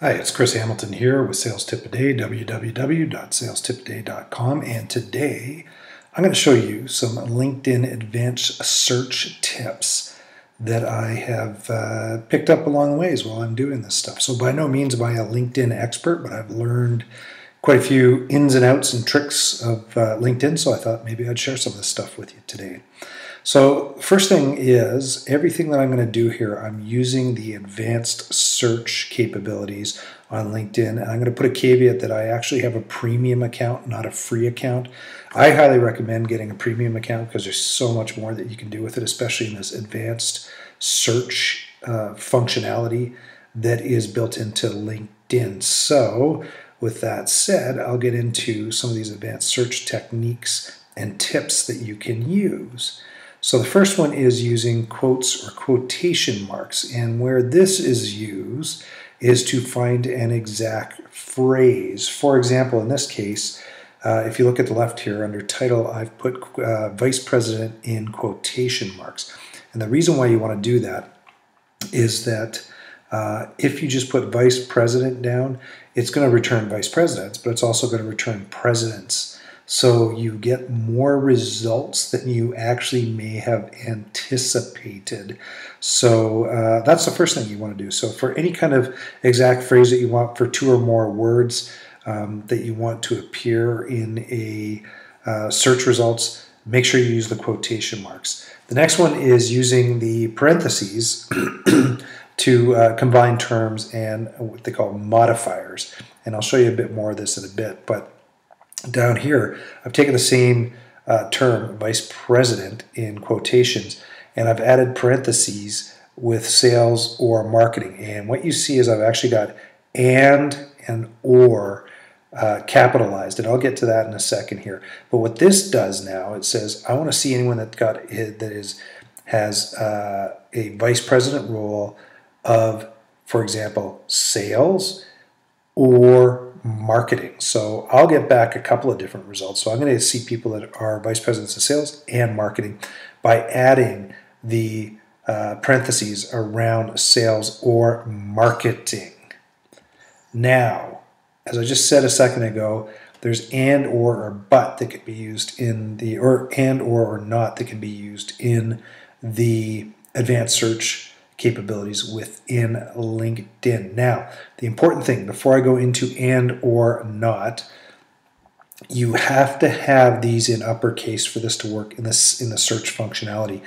Hi, it's Chris Hamilton here with Sales Tip a Day, www.salestipaday.com, and today I'm going to show you some LinkedIn advanced search tips that I have picked up along the ways while I'm doing this stuff. So by no means am I a LinkedIn expert, but I've learned quite a few ins and outs and tricks of LinkedIn, so I thought maybe I'd share some of this stuff with you today. So first thing is, everything that I'm going to do here, I'm using the advanced search capabilities on LinkedIn. And I'm going to put a caveat that I actually have a premium account, not a free account. I highly recommend getting a premium account because there's so much more that you can do with it, especially in this advanced search functionality that is built into LinkedIn. So with that said, I'll get into some of these advanced search techniques and tips that you can use. So the first one is using quotes or quotation marks, and where this is used is to find an exact phrase. For example, in this case, if you look at the left here under title, I've put Vice President in quotation marks. And the reason why you want to do that is that if you just put Vice President down, it's going to return Vice Presidents, but it's also going to return Presidents. So you get more results than you actually may have anticipated. So that's the first thing you want to do. So for any kind of exact phrase that you want for two or more words that you want to appear in a search results, make sure you use the quotation marks. The next one is using the parentheses to combine terms and what they call modifiers. And I'll show you a bit more of this in a bit, but down here, I've taken the same term, Vice President, in quotations, and I've added parentheses with sales or marketing. And what you see is I've actually got and or capitalized, and I'll get to that in a second here. But what this does now, it says I want to see anyone has a vice president role of, for example, sales or marketing. So I'll get back a couple of different results. So I'm going to see people that are vice presidents of sales and marketing by adding the parentheses around sales or marketing. Now, as I just said a second ago, there's and or but that can be used in the, or and or not that can be used in the advanced search capabilities within LinkedIn. Now, the important thing before I go into and or not, you have to have these in uppercase for this to work in the search functionality.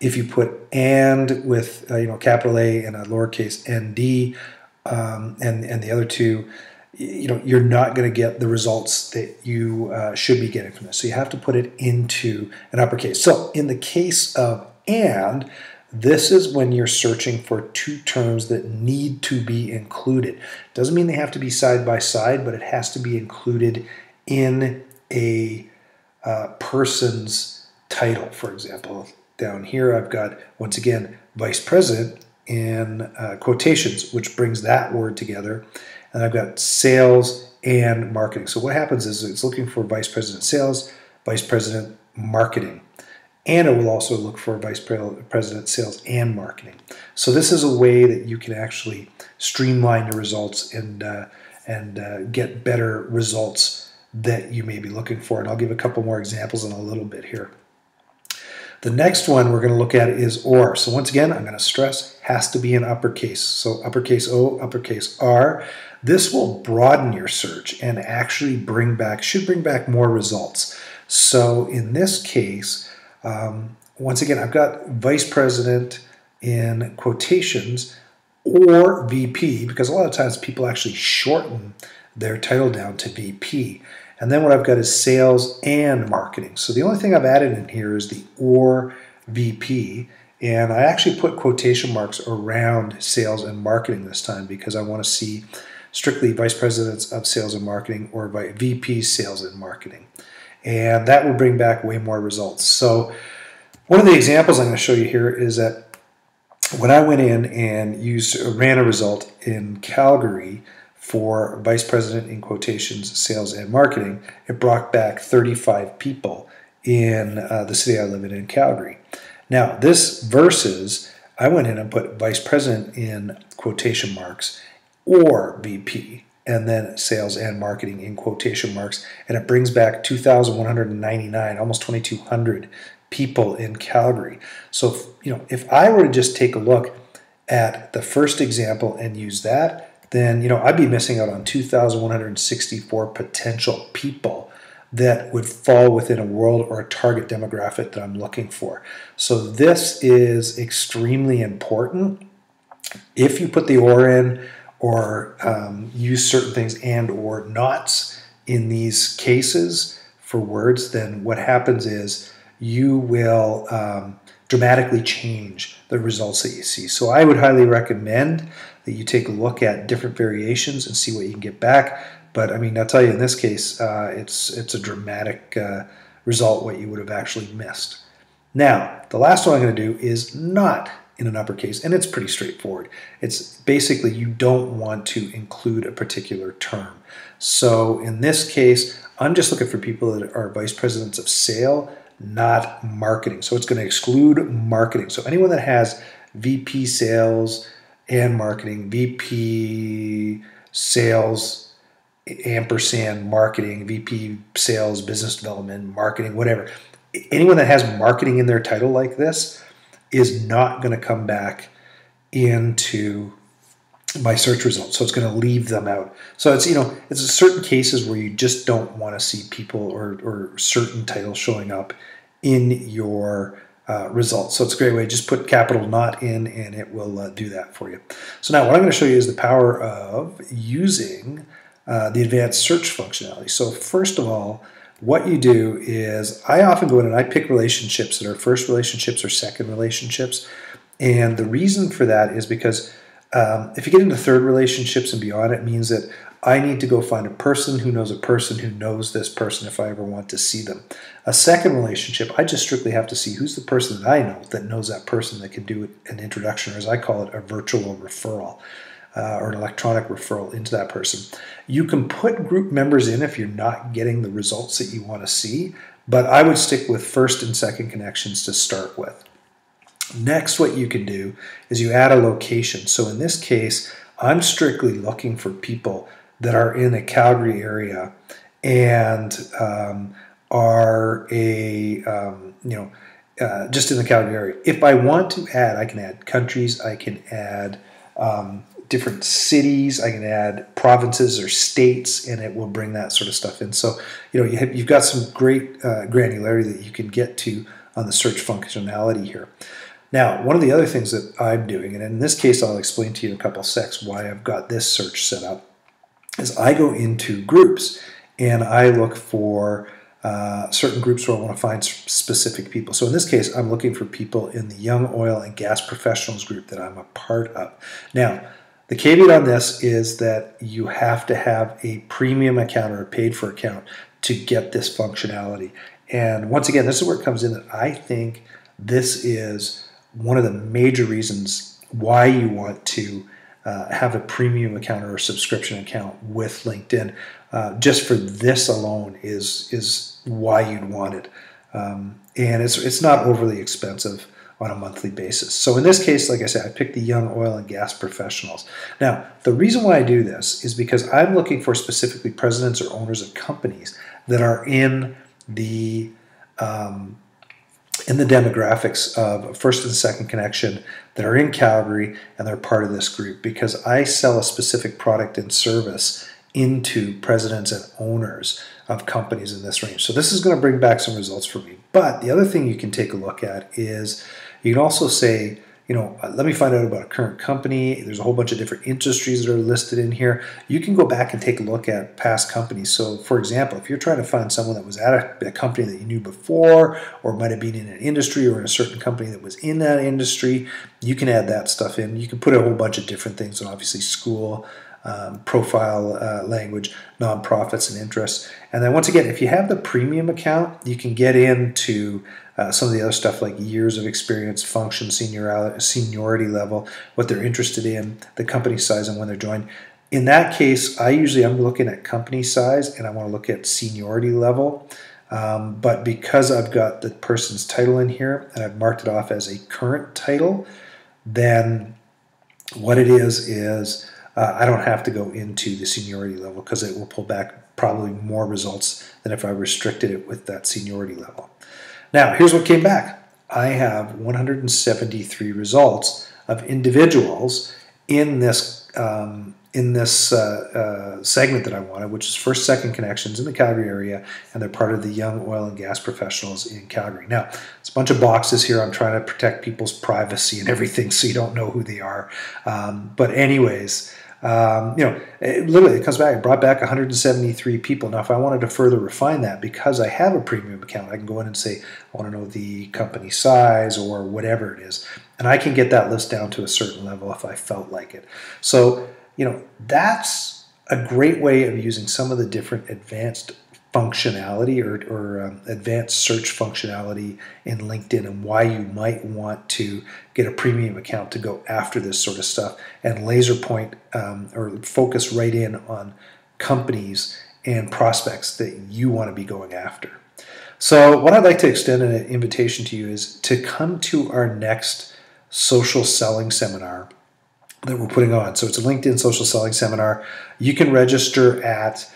If you put and with capital A and a lowercase nd and the other two, you're not going to get the results that you should be getting from this. So you have to put it into an uppercase. So in the case of and, this is when you're searching for two terms that need to be included. Doesn't mean they have to be side by side, but it has to be included in a person's title. For example, down here I've got, once again, Vice President in quotations, which brings that word together. And I've got sales and marketing. So what happens is it's looking for Vice President Sales, Vice President Marketing. And it will also look for Vice President Sales and Marketing. So this is a way that you can actually streamline your results and get better results that you may be looking for. And I'll give a couple more examples in a little bit here. The next one we're going to look at is or. So once again, I'm going to stress, has to be in uppercase. So uppercase O, uppercase R. This will broaden your search and actually should bring back more results. So in this case, once again, I've got Vice President in quotations or VP, because a lot of times people actually shorten their title down to VP. And then what I've got is sales and marketing. So the only thing I've added in here is the or VP, and I actually put quotation marks around sales and marketing this time because I want to see strictly Vice Presidents of Sales and Marketing or VP Sales and Marketing. And that will bring back way more results. So one of the examples I'm going to show you here is that when I went in and ran a result in Calgary for Vice President in quotations, sales and marketing, it brought back 35 people in the city I live in Calgary. Now this versus I went in and put Vice President in quotation marks or VP, and then sales and marketing in quotation marks, and it brings back 2,199, almost 2,200 people in Calgary. So, if I were to just take a look at the first example and use that, then, I'd be missing out on 2,164 potential people that would fall within a world or a target demographic that I'm looking for. So this is extremely important. If you put the or in, or use certain things and or nots in these cases for words, then what happens is you will dramatically change the results that you see. So I would highly recommend that you take a look at different variations and see what you can get back. But I mean, I'll tell you, in this case, it's a dramatic result what you would have actually missed. Now, the last one I'm going to do is not in an uppercase, and it's pretty straightforward. It's basically you don't want to include a particular term. So in this case, I'm just looking for people that are vice presidents of sale, not marketing. So it's going to exclude marketing. So anyone that has VP sales and marketing, VP sales ampersand marketing, VP sales, business development, marketing, whatever. Anyone that has marketing in their title like this is not going to come back into my search results. So it's going to leave them out. So it's, it's certain cases where you just don't want to see people or certain titles showing up in your results. So it's a great way. Just put capital not in and it will do that for you. So now what I'm going to show you is the power of using the advanced search functionality. So first of all, what you do is I often go in and I pick relationships that are first relationships or second relationships. And the reason for that is because if you get into third relationships and beyond, it means that I need to go find a person who knows this person if I ever want to see them. A second relationship, I just strictly have to see who's the person that I know that knows that person that can do an introduction, or as I call it, a virtual referral. Or an electronic referral into that person. You can put group members in if you're not getting the results that you want to see, but I would stick with first and second connections to start with. Next, what you can do is you add a location. So in this case, I'm strictly looking for people that are in the Calgary area and are just in the Calgary area. If I want to add, I can add countries, I can add different cities, I can add provinces or states, and it will bring that sort of stuff in. So, you've got some great granularity that you can get to on the search functionality here. Now, one of the other things that I'm doing, and in this case I'll explain to you in a couple of secs why I've got this search set up, is I go into groups and I look for certain groups where I want to find specific people. So in this case, I'm looking for people in the young oil and gas professionals group that I'm a part of. Now, the caveat on this is that you have to have a premium account or a paid for account to get this functionality. And once again, this is where it comes in that I think this is one of the major reasons why you want to have a premium account or a subscription account with LinkedIn. Just for this alone is why you'd want it. And it's not overly expensive on a monthly basis. So in this case, like I said, I picked the young oil and gas professionals. Now, the reason why I do this is because I'm looking for specifically presidents or owners of companies that are in the demographics of first and second connection that are in Calgary and they're part of this group, because I sell a specific product and service into presidents and owners of companies in this range. So this is going to bring back some results for me. But the other thing you can take a look at is you can also say, let me find out about a current company. There's a whole bunch of different industries that are listed in here. You can go back and take a look at past companies. So for example, if you're trying to find someone that was at a company that you knew before, or might have been in an industry or in a certain company that was in that industry, you can add that stuff in. You can put a whole bunch of different things, and obviously school, profile language, nonprofits, and interests. And then once again, if you have the premium account, you can get into some of the other stuff like years of experience, function, seniority level, what they're interested in, the company size, and when they're joined. In that case, I'm looking at company size and I want to look at seniority level. But because I've got the person's title in here and I've marked it off as a current title, then what it is I don't have to go into the seniority level because it will pull back probably more results than if I restricted it with that seniority level. Now, here's what came back. I have 173 results of individuals in this segment that I wanted, which is first-second connections in the Calgary area, and they're part of the young oil and gas professionals in Calgary. Now, it's a bunch of boxes here. I'm trying to protect people's privacy and everything, so you don't know who they are. But anyways, it comes back. It brought back 173 people. Now, if I wanted to further refine that, because I have a premium account, I can go in and say, I want to know the company size or whatever it is. And I can get that list down to a certain level if I felt like it. So, that's a great way of using some of the different advanced functionality or advanced search functionality in LinkedIn, and why you might want to get a premium account to go after this sort of stuff and laser point or focus right in on companies and prospects that you want to be going after. So what I'd like to extend an invitation to you is to come to our next social selling seminar that we're putting on. So it's a LinkedIn social selling seminar. You can register at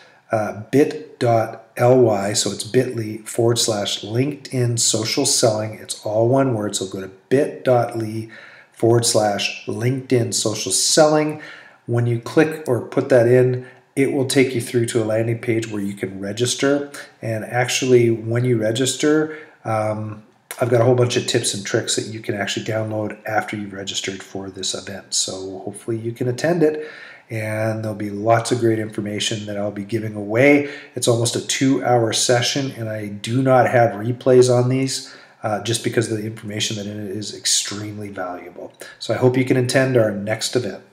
bit.ly, so it's bit.ly/LinkedIn social selling. It's all one word, so go to bit.ly/LinkedIn social selling. When you click or put that in, it will take you through to a landing page where you can register. And actually, when you register, I've got a whole bunch of tips and tricks that you can actually download after you've registered for this event. So hopefully you can attend it, and there'll be lots of great information that I'll be giving away. It's almost a 2-hour session, and I do not have replays on these just because the information that in it is extremely valuable. So I hope you can attend our next event.